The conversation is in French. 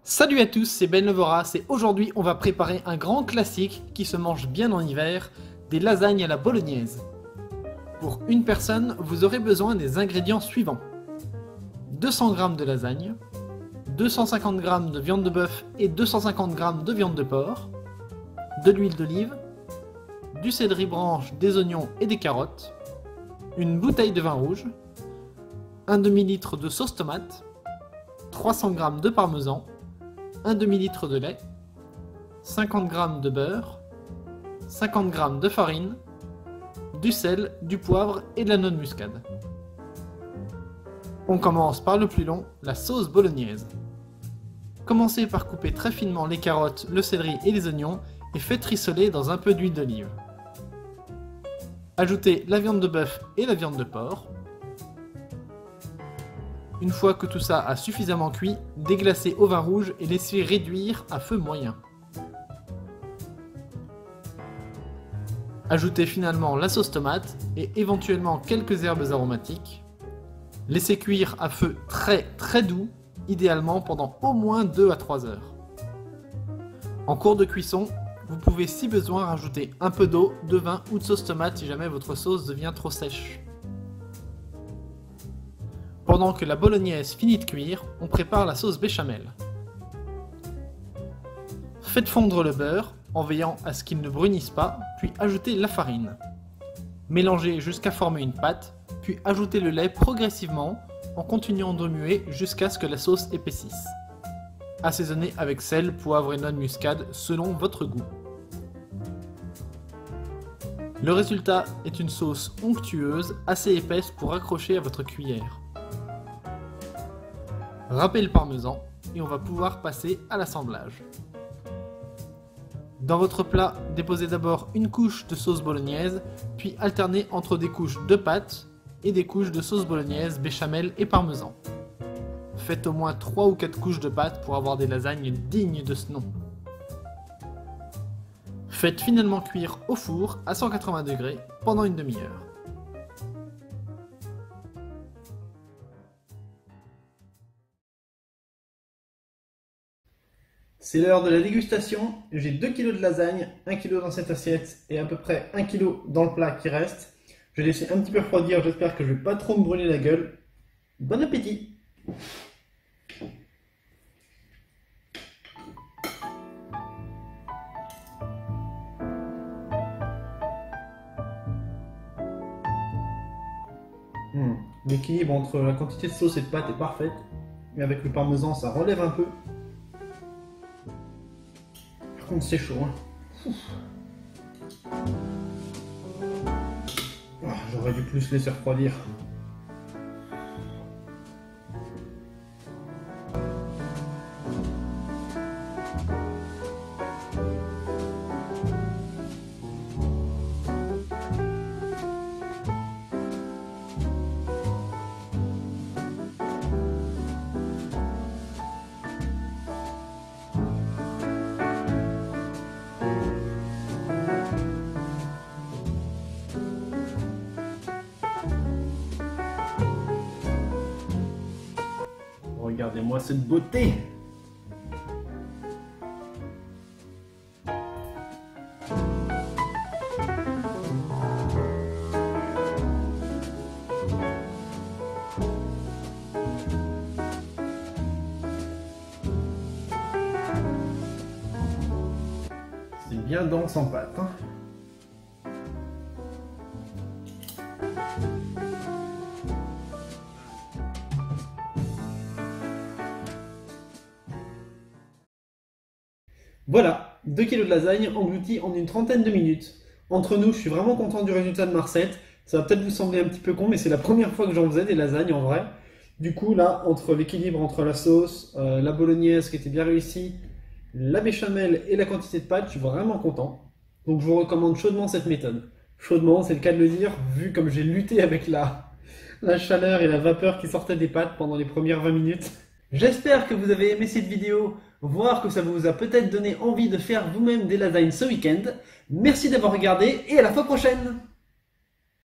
Salut à tous, c'est Ben Levoras et aujourd'hui on va préparer un grand classique qui se mange bien en hiver, des lasagnes à la bolognaise. Pour une personne, vous aurez besoin des ingrédients suivants. 200 g de lasagne, 250 g de viande de bœuf et 250 g de viande de porc, de l'huile d'olive, du céleri branche, des oignons et des carottes, une bouteille de vin rouge, un demi-litre de sauce tomate, 300 g de parmesan, un demi-litre de lait, 50 g de beurre, 50 g de farine, du sel, du poivre et de la noix de muscade. On commence par le plus long, la sauce bolognaise. Commencez par couper très finement les carottes, le céleri et les oignons et faites rissoler dans un peu d'huile d'olive. Ajoutez la viande de bœuf et la viande de porc. Une fois que tout ça a suffisamment cuit, déglacez au vin rouge et laissez réduire à feu moyen. Ajoutez finalement la sauce tomate et éventuellement quelques herbes aromatiques. Laissez cuire à feu très doux, idéalement pendant au moins 2 à 3 heures. En cours de cuisson, vous pouvez si besoin rajouter un peu d'eau, de vin ou de sauce tomate si jamais votre sauce devient trop sèche. Pendant que la bolognaise finit de cuire, on prépare la sauce béchamel. Faites fondre le beurre en veillant à ce qu'il ne brunisse pas, puis ajoutez la farine. Mélangez jusqu'à former une pâte, puis ajoutez le lait progressivement en continuant de remuer jusqu'à ce que la sauce épaississe. Assaisonnez avec sel, poivre et noix de muscade selon votre goût. Le résultat est une sauce onctueuse, assez épaisse pour accrocher à votre cuillère. Râpez le parmesan et on va pouvoir passer à l'assemblage. Dans votre plat, déposez d'abord une couche de sauce bolognaise, puis alternez entre des couches de pâte et des couches de sauce bolognaise, béchamel et parmesan. Faites au moins 3 ou 4 couches de pâte pour avoir des lasagnes dignes de ce nom. Faites finalement cuire au four à 180 degrés pendant une demi-heure. C'est l'heure de la dégustation. J'ai 2 kg de lasagne, 1 kg dans cette assiette et à peu près 1 kg dans le plat qui reste. Je vais laisser un petit peu refroidir, j'espère que je ne vais pas trop me brûler la gueule. Bon appétit! L'équilibre entre la quantité de sauce et de pâte est parfaite, mais avec le parmesan ça relève un peu. Par contre c'est chaud, hein. Oh, j'aurais dû plus laisser refroidir. Regardez-moi cette beauté! C'est bien dense en pâte, hein. Voilà, 2 kg de lasagne engloutis en une trentaine de minutes. Entre nous, je suis vraiment content du résultat de ma recette. Ça va peut-être vous sembler un petit peu con, mais c'est la première fois que j'en faisais des lasagnes en vrai. Du coup, là, entre l'équilibre entre la sauce, la bolognaise qui était bien réussie, la béchamel et la quantité de pâte, je suis vraiment content. Donc je vous recommande chaudement cette méthode. Chaudement, c'est le cas de le dire, vu comme j'ai lutté avec la chaleur et la vapeur qui sortait des pâtes pendant les premières 20 minutes. J'espère que vous avez aimé cette vidéo, voir que ça vous a peut-être donné envie de faire vous-même des lasagnes ce week-end. Merci d'avoir regardé et à la fois prochaine!